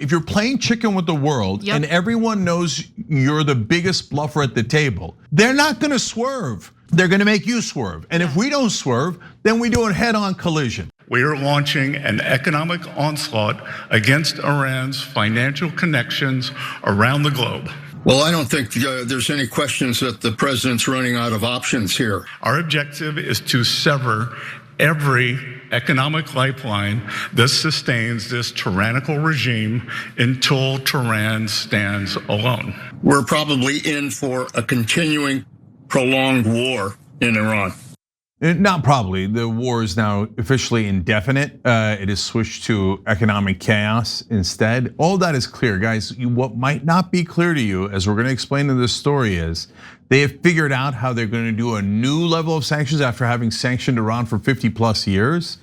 If you're playing chicken with the world and everyone knows you're the biggest bluffer at the table, they're not gonna swerve. They're gonna make you swerve. And if we don't swerve, then we do a head-on collision. We are launching an economic onslaught against Iran's financial connections around the globe. Well, I don't think there's any questions that the president's running out of options here. Our objective is to sever every economic lifeline that sustains this tyrannical regime until Tehran stands alone. We're probably in for a continuing, prolonged war in Iran. Not probably. The war is now officially indefinite. It is switched to economic chaos instead. All that is clear, guys. What might not be clear to you, as we're going to explain in this story, is they have figured out how they're going to do a new level of sanctions after having sanctioned Iran for 50+ years.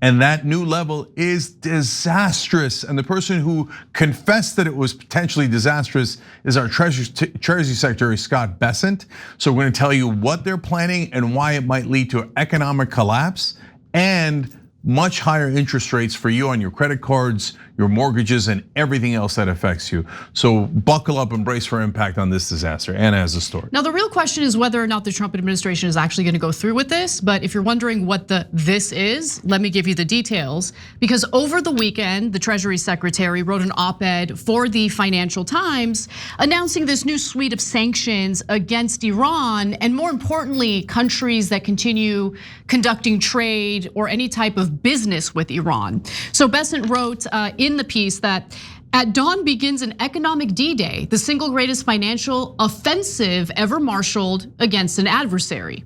And that new level is disastrous. And the person who confessed that it was potentially disastrous is our Treasury Secretary Scott Bessent. So we're gonna tell you what they're planning and why it might lead to economic collapse and much higher interest rates for you on your credit cards, your mortgages, and everything else that affects you. So buckle up and brace for impact on this disaster. Anna has a story. Now, the real question is whether or not the Trump administration is actually gonna go through with this. But if you're wondering what this is, let me give you the details. Because over the weekend, the Treasury Secretary wrote an op-ed for the Financial Times announcing this new suite of sanctions against Iran, and more importantly, countries that continue conducting trade or any type of business with Iran. So Bessent wrote in the piece that at dawn begins an economic D-Day, the single greatest financial offensive ever marshaled against an adversary.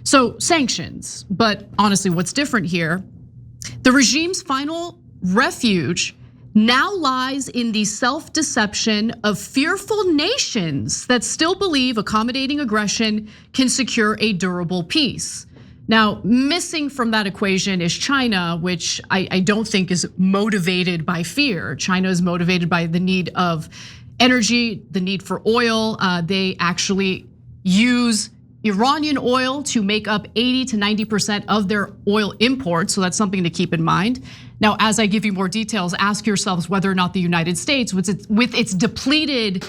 So sanctions, but honestly, what's different here? The regime's final refuge now lies in the self-deception of fearful nations that still believe accommodating aggression can secure a durable peace. Now, missing from that equation is China, which I don't think is motivated by fear. China is motivated by the need of energy, the need for oil. They actually use Iranian oil to make up 80 to 90% of their oil imports, so that's something to keep in mind. Now, as I give you more details, ask yourselves whether or not the United States, with its depleted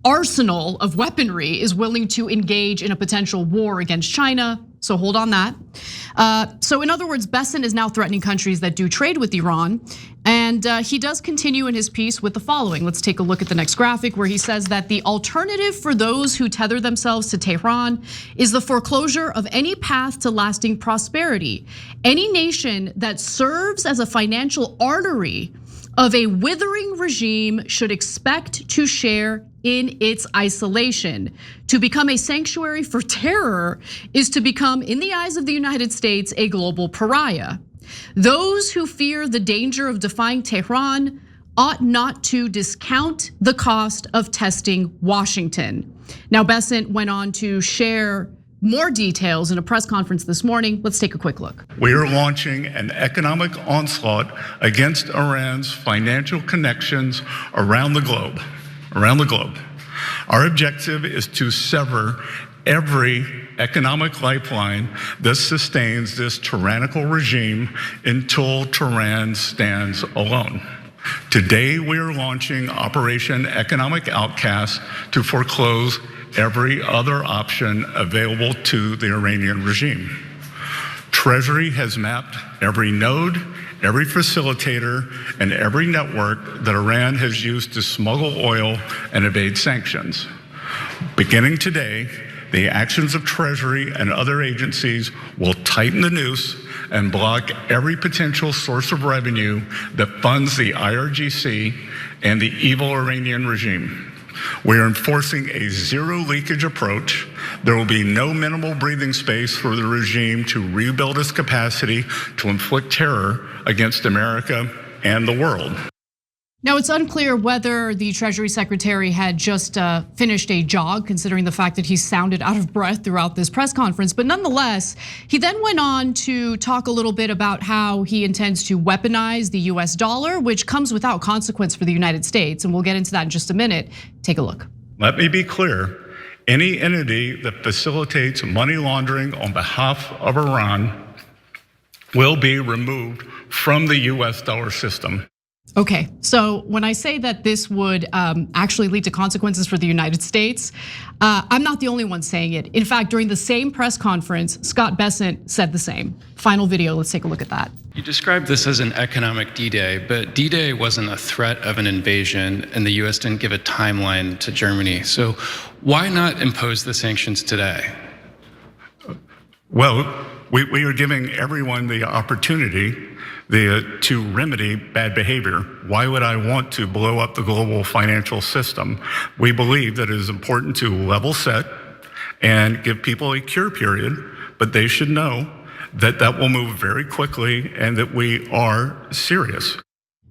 arsenal of weaponry, is willing to engage in a potential war against China. So hold on that. So in other words, Bessent is now threatening countries that do trade with Iran. And he does continue in his piece with the following. Let's take a look at the next graphic, where he says that the alternative for those who tether themselves to Tehran is the foreclosure of any path to lasting prosperity. Any nation that serves as a financial artery of a withering regime should expect to share in its isolation. To become a sanctuary for terror is to become, in the eyes of the United States, a global pariah. Those who fear the danger of defying Tehran ought not to discount the cost of testing Washington. Now, Bessent went on to share more details in a press conference this morning. Let's take a quick look. We are launching an economic onslaught against Iran's financial connections around the globe. Our objective is to sever every economic lifeline that sustains this tyrannical regime until Tehran stands alone. Today, we are launching Operation Economic Outcast to foreclose every other option available to the Iranian regime. Treasury has mapped every node, every facilitator, and every network that Iran has used to smuggle oil and evade sanctions. Beginning today, the actions of Treasury and other agencies will tighten the noose and block every potential source of revenue that funds the IRGC and the evil Iranian regime. We are enforcing a zero leakage approach. There will be no minimal breathing space for the regime to rebuild its capacity to inflict terror against America and the world. Now, it's unclear whether the Treasury Secretary had just finished a jog, considering the fact that he sounded out of breath throughout this press conference. But nonetheless, he then went on to talk a little bit about how he intends to weaponize the US dollar, which comes without consequence for the United States. And we'll get into that in just a minute. Take a look. Let me be clear. Any entity that facilitates money laundering on behalf of Iran will be removed from the US dollar system. Okay, so when I say that this would actually lead to consequences for the United States, I'm not the only one saying it. In fact, during the same press conference, Scott Bessent said the same. Final video, let's take a look at that. You described this as an economic D-Day, but D-Day wasn't a threat of an invasion, and the US didn't give a timeline to Germany. So why not impose the sanctions today? Well, we are giving everyone the opportunity to remedy bad behavior. Why would I want to blow up the global financial system? We believe that it is important to level set and give people a cure period, but they should know that that will move very quickly and that we are serious.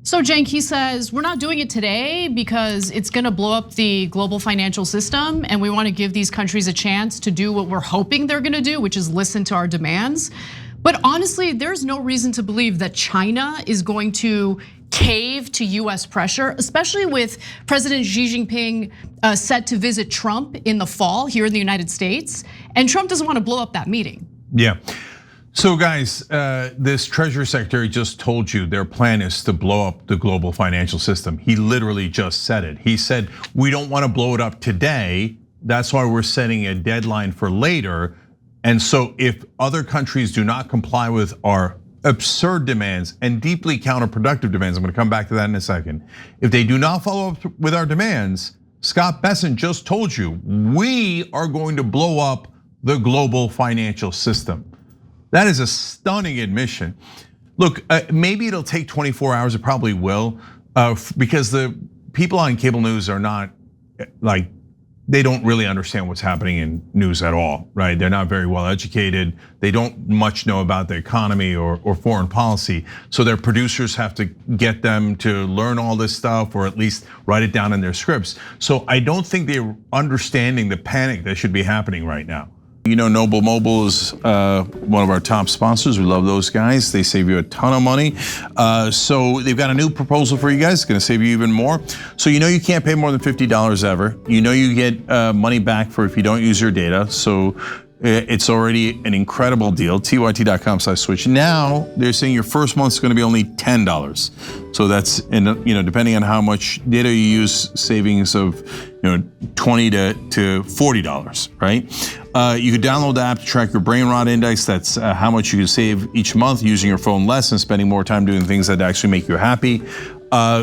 So Cenk, he says, we're not doing it today because it's gonna blow up the global financial system, and we wanna give these countries a chance to do what we're hoping they're gonna do, which is listen to our demands. But honestly, there's no reason to believe that China is going to cave to US pressure, especially with President Xi Jinping set to visit Trump in the fall here in the United States. And Trump doesn't wanna blow up that meeting. Yeah. So guys, this Treasury Secretary just told you their plan is to blow up the global financial system. He literally just said it. He said, we don't wanna blow it up today. That's why we're setting a deadline for later. And so if other countries do not comply with our absurd demands and deeply counterproductive demands, I'm gonna come back to that in a second. If they do not follow up with our demands, Scott Bessent just told you, we are going to blow up the global financial system. That is a stunning admission. Look, maybe it'll take 24 hours, it probably will, because the people on cable news are not like, they don't really understand what's happening in news at all, right? They're not very well educated. They don't much know about the economy or foreign policy. So their producers have to get them to learn all this stuff or at least write it down in their scripts. So I don't think they're understanding the panic that should be happening right now. You know, Noble Mobile is one of our top sponsors. We love those guys. They save you a ton of money. So they've got a new proposal for you guys. It's gonna save you even more. So you know you can't pay more than $50 ever. You know you get money back for if you don't use your data. So it's already an incredible deal. TYT.com/switch. Now they're saying your first month's gonna be only $10. So that's, depending on how much data you use, savings of $20 to $40, right? You could download the app to track your brain rot index. That's how much you can save each month using your phone less and spending more time doing things that actually make you happy.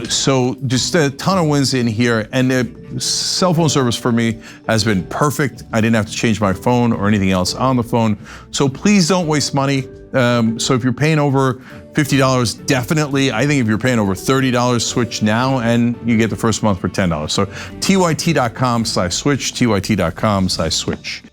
So just a ton of wins in here, and the cell phone service for me has been perfect. I didn't have to change my phone or anything else on the phone. So please don't waste money. So if you're paying over $50, definitely. I think if you're paying over $30, switch now and you get the first month for $10. So TYT.com/switch, TYT.com/switch.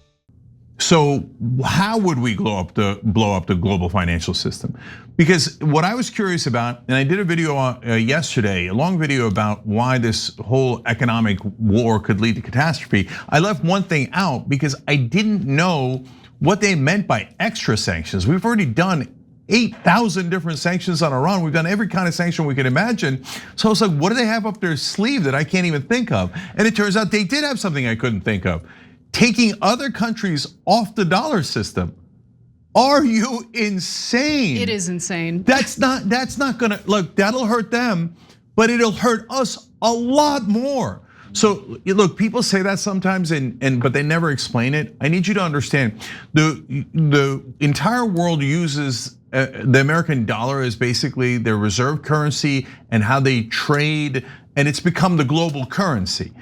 So how would we blow up the global financial system? Because what I was curious about, and I did a video yesterday, a long video about why this whole economic war could lead to catastrophe. I left one thing out because I didn't know what they meant by extra sanctions. We've already done 8,000 different sanctions on Iran. We've done every kind of sanction we could imagine. So I was like, what do they have up their sleeve that I can't even think of? And it turns out they did have something I couldn't think of. Taking other countries off the dollar system. Are you insane? It is insane. That's not gonna, look, that'll hurt them, but it'll hurt us a lot more. So look, people say that sometimes, but they never explain it. I need you to understand, the entire world uses the American dollar as basically their reserve currency and how they trade, and it's become the global currency.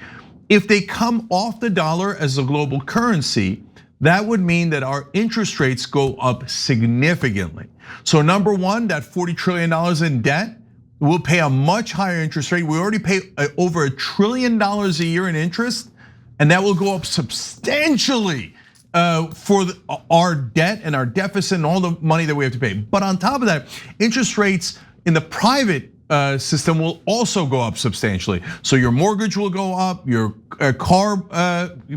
If they come off the dollar as a global currency, that would mean that our interest rates go up significantly. So number one, that $40 trillion in debt, we'll pay a much higher interest rate. We already pay over $1 trillion a year in interest, and that will go up substantially for our debt and our deficit and all the money that we have to pay. But on top of that, interest rates in the private system will also go up substantially. So your mortgage will go up, your car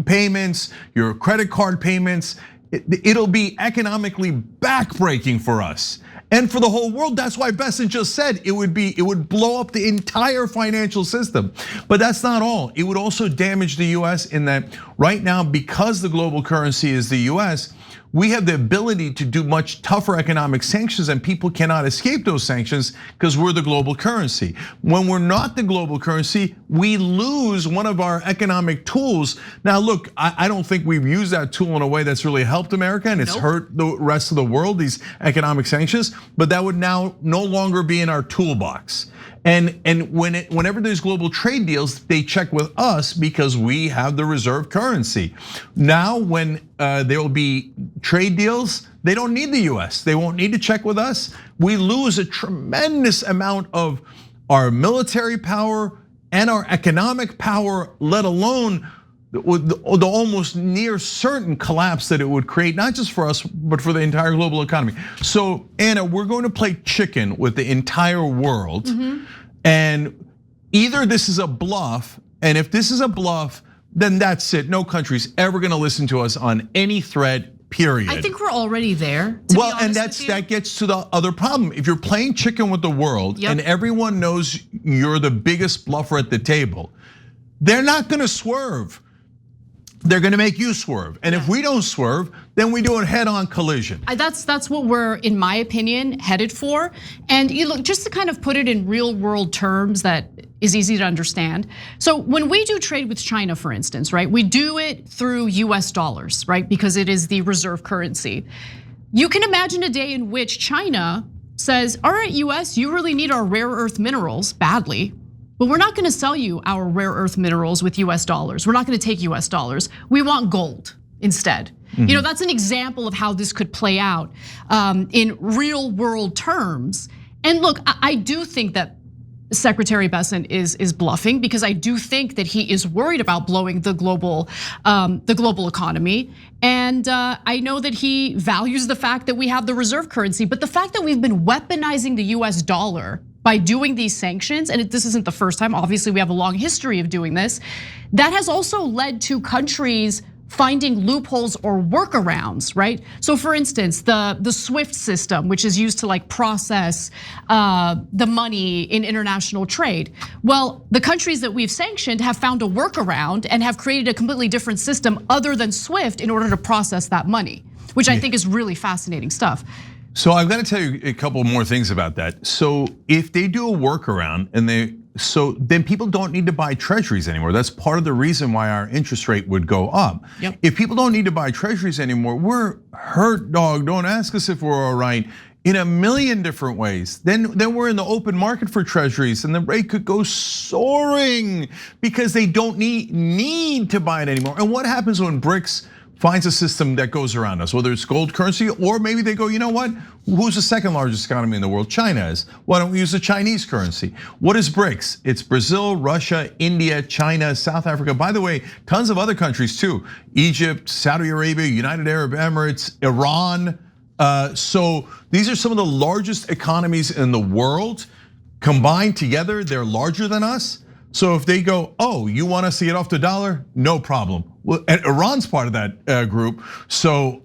payments, your credit card payments. It'll be economically backbreaking for us and for the whole world. That's why Bessent just said it would blow up the entire financial system. But that's not all. It would also damage the US in that right now, because the global currency is the US, we have the ability to do much tougher economic sanctions, and people cannot escape those sanctions because we're the global currency. When we're not the global currency, we lose one of our economic tools. Now, look, I don't think we've used that tool in a way that's really helped America, and it's hurt the rest of the world, these economic sanctions, but that would now no longer be in our toolbox. And whenever there's global trade deals, they check with us because we have the reserve currency. Now, when there will be trade deals, they don't need the US. They won't need to check with us. We lose a tremendous amount of our military power and our economic power, let alone the almost near certain collapse that it would create, not just for us, but for the entire global economy. So, Anna, we're going to play chicken with the entire world. And either this is a bluff, and if this is a bluff, then that's it. No country's ever gonna listen to us on any threat, period. I think we're already there. Well, and that gets to the other problem. If you're playing chicken with the world and everyone knows you're the biggest bluffer at the table, they're not gonna swerve. They're gonna make you swerve. And if we don't swerve, then we do a head-on collision. That's what we're, in my opinion, headed for. And you look, just to kind of put it in real world terms that is easy to understand. So when we do trade with China, for instance, right? We do it through US dollars, right? Because it is the reserve currency. You can imagine a day in which China says, all right, US, you really need our rare earth minerals badly, but we're not gonna sell you our rare earth minerals with US dollars. We're not gonna take US dollars. We want gold instead. You know, that's an example of how this could play out in real world terms. And look, I do think that Secretary Bessent is bluffing, because I do think that he is worried about blowing the global economy. And I know that he values the fact that we have the reserve currency, but the fact that we've been weaponizing the US dollar by doing these sanctions, and this isn't the first time, obviously we have a long history of doing this, that has also led to countries finding loopholes or workarounds, right? So for instance, the SWIFT system, which is used to like process the money in international trade. Well, the countries that we've sanctioned have found a workaround and have created a completely different system other than SWIFT in order to process that money, which I think is really fascinating stuff. So I've got to tell you a couple more things about that. So if they do a workaround and then people don't need to buy treasuries anymore. That's part of the reason why our interest rate would go up. If people don't need to buy treasuries anymore, we're hurt, dog. Don't ask us if we're all right in a million different ways. Then we're in the open market for treasuries, and the rate could go soaring because they don't need to buy it anymore. And what happens when BRICS finds a system that goes around us, whether it's gold currency, or maybe they go, you know what? Who's the second largest economy in the world? China is. Why don't we use the Chinese currency? What is BRICS? It's Brazil, Russia, India, China, South Africa. By the way, tons of other countries too. Egypt, Saudi Arabia, United Arab Emirates, Iran. So these are some of the largest economies in the world. Combined together, they're larger than us. So if they go, oh, you want us to get off the dollar? No problem. Well, and Iran's part of that group. So,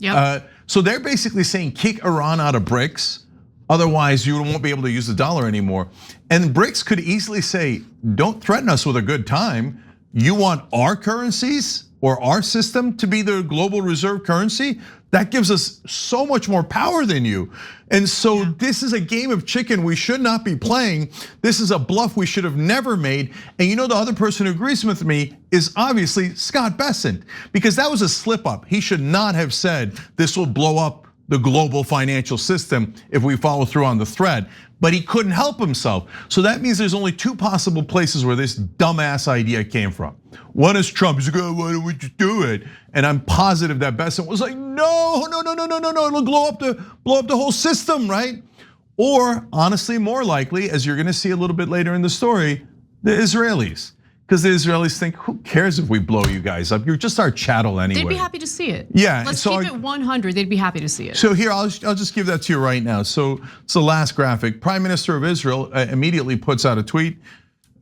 so they're basically saying kick Iran out of BRICS. Otherwise, you won't be able to use the dollar anymore. And BRICS could easily say, don't threaten us with a good time. You want our currencies or our system to be the global reserve currency? That gives us so much more power than you. And so this is a game of chicken we should not be playing. This is a bluff we should have never made. And you know, the other person who agrees with me is obviously Scott Bessent, because that was a slip up. He should not have said this will blow up the global financial system if we follow through on the threat, but he couldn't help himself. So that means there's only two possible places where this dumbass idea came from. One is Trump. He's like, oh, why don't we just do it? And I'm positive that Bessent was like, no, it'll blow up the whole system, right? Or honestly, more likely, as you're gonna see a little bit later in the story, the Israelis. Because the Israelis think, who cares if we blow you guys up? You're just our chattel anyway. They'd be happy to see it. Yeah. Let's keep it 100, they'd be happy to see it. So here, I'll just give that to you right now. So it's the last graphic. Prime Minister of Israel immediately puts out a tweet,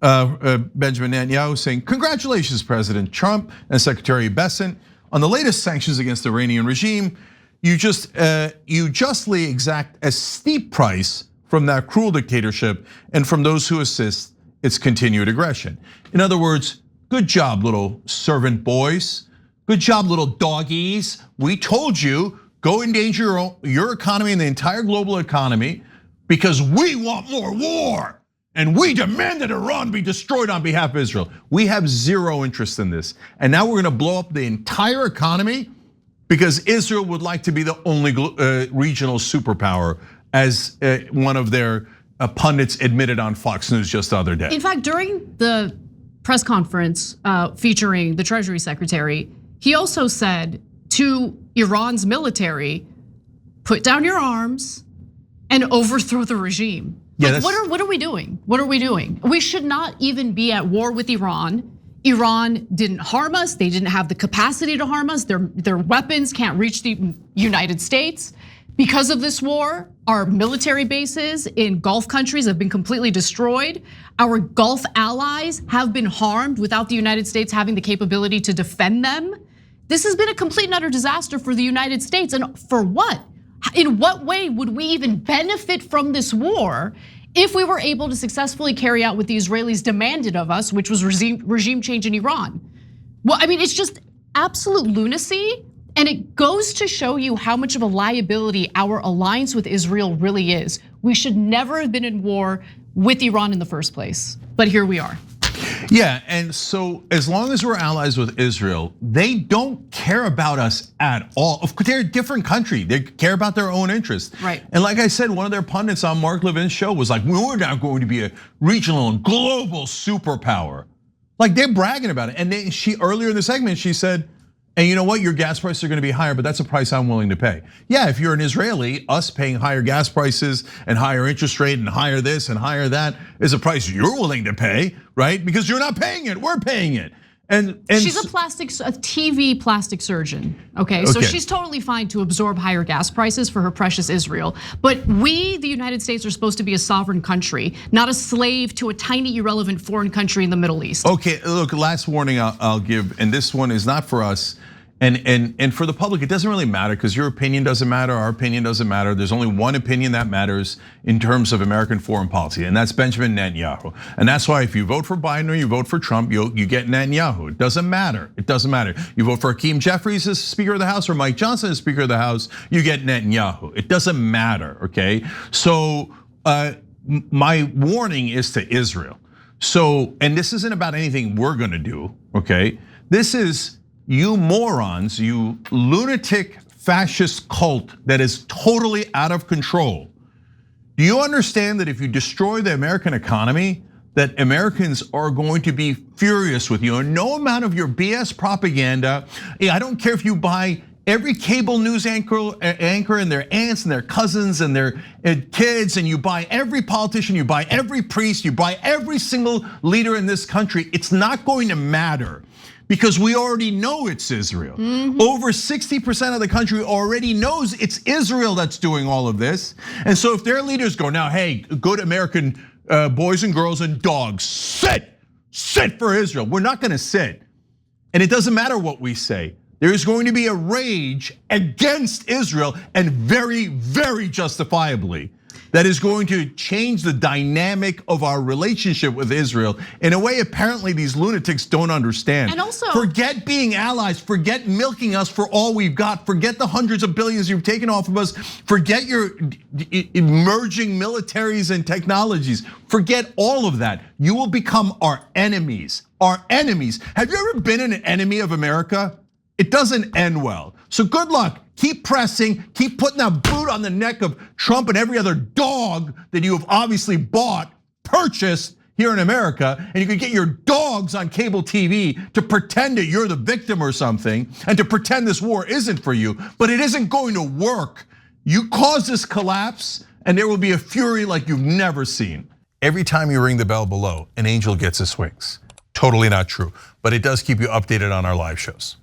Benjamin Netanyahu saying, congratulations, President Trump and Secretary Bessent, on the latest sanctions against the Iranian regime. You justly exact a steep price from that cruel dictatorship and from those who assist its continued aggression. In other words, good job, little servant boys. Good job, little doggies. We told you go endanger your economy and the entire global economy because we want more war. And we demand that Iran be destroyed on behalf of Israel. We have zero interest in this. And now we're gonna blow up the entire economy because Israel would like to be the only regional superpower, as one of their pundits admitted on Fox News just the other day. In fact, during the press conference featuring the Treasury Secretary, he also said to Iran's military, put down your arms and overthrow the regime. Yeah, like, what are we doing? What are we doing? We should not even be at war with Iran. Iran didn't harm us. They didn't have the capacity to harm us. Their weapons can't reach the United States. Because of this war, our military bases in Gulf countries have been completely destroyed. Our Gulf allies have been harmed without the United States having the capability to defend them. This has been a complete and utter disaster for the United States. And for what? In what way would we even benefit from this war if we were able to successfully carry out what the Israelis demanded of us, which was regime change in Iran? Well, I mean, it's just absolute lunacy. And it goes to show you how much of a liability our alliance with Israel really is. We should never have been in war with Iran in the first place, but here we are. Yeah, and so as long as we're allies with Israel, they don't care about us at all. They're a different country. They care about their own interests. Right. And like I said, one of their pundits on Mark Levin's show was like, we're now going to be a regional and global superpower. Like they're bragging about it. And she earlier in the segment, she said, and you know what, your gas prices are gonna be higher, but that's a price I'm willing to pay. Yeah, if you're an Israeli, us paying higher gas prices and higher interest rate and higher this and higher that is a price you're willing to pay, right? Because you're not paying it, we're paying it. And she's a TV plastic surgeon, okay? So she's totally fine to absorb higher gas prices for her precious Israel. But we, the United States, are supposed to be a sovereign country, not a slave to a tiny, irrelevant foreign country in the Middle East. Okay, look, last warning I'll give, and this one is not for us. And for the public, it doesn't really matter because your opinion doesn't matter, our opinion doesn't matter. There's only one opinion that matters in terms of American foreign policy, and that's Benjamin Netanyahu. And that's why if you vote for Biden or you vote for Trump, you get Netanyahu. It doesn't matter. It doesn't matter. You vote for Hakeem Jeffries as Speaker of the House or Mike Johnson as Speaker of the House, you get Netanyahu. It doesn't matter, okay? So my warning is to Israel. So, and this isn't about anything we're gonna do, okay? This is you morons, you lunatic fascist cult that is totally out of control. Do you understand that if you destroy the American economy, that Americans are going to be furious with you? And no amount of your BS propaganda, I don't care if you buy every cable news anchor and their aunts and their cousins and their kids, and you buy every politician, you buy every priest, you buy every single leader in this country, it's not going to matter. Because we already know it's Israel. Over 60% of the country already knows it's Israel that's doing all of this. And so if their leaders go, now, hey, good American boys and girls and dogs, sit for Israel. We're not gonna sit. And it doesn't matter what we say. There's going to be a rage against Israel, and very, very justifiably, that is going to change the dynamic of our relationship with Israel in a way apparently these lunatics don't understand. And also, forget being allies, forget milking us for all we've got, forget the hundreds of billions you've taken off of us, forget your emerging militaries and technologies, forget all of that. You will become our enemies, our enemies. Have you ever been an enemy of America? It doesn't end well. So good luck. Keep pressing, keep putting that boot on the neck of Trump and every other dog that you have obviously bought, purchased here in America, and you can get your dogs on cable TV to pretend that you're the victim or something, and to pretend this war isn't for you, but it isn't going to work. You cause this collapse, and there will be a fury like you've never seen. Every time you ring the bell below, an angel gets his wings. Totally not true, but it does keep you updated on our live shows.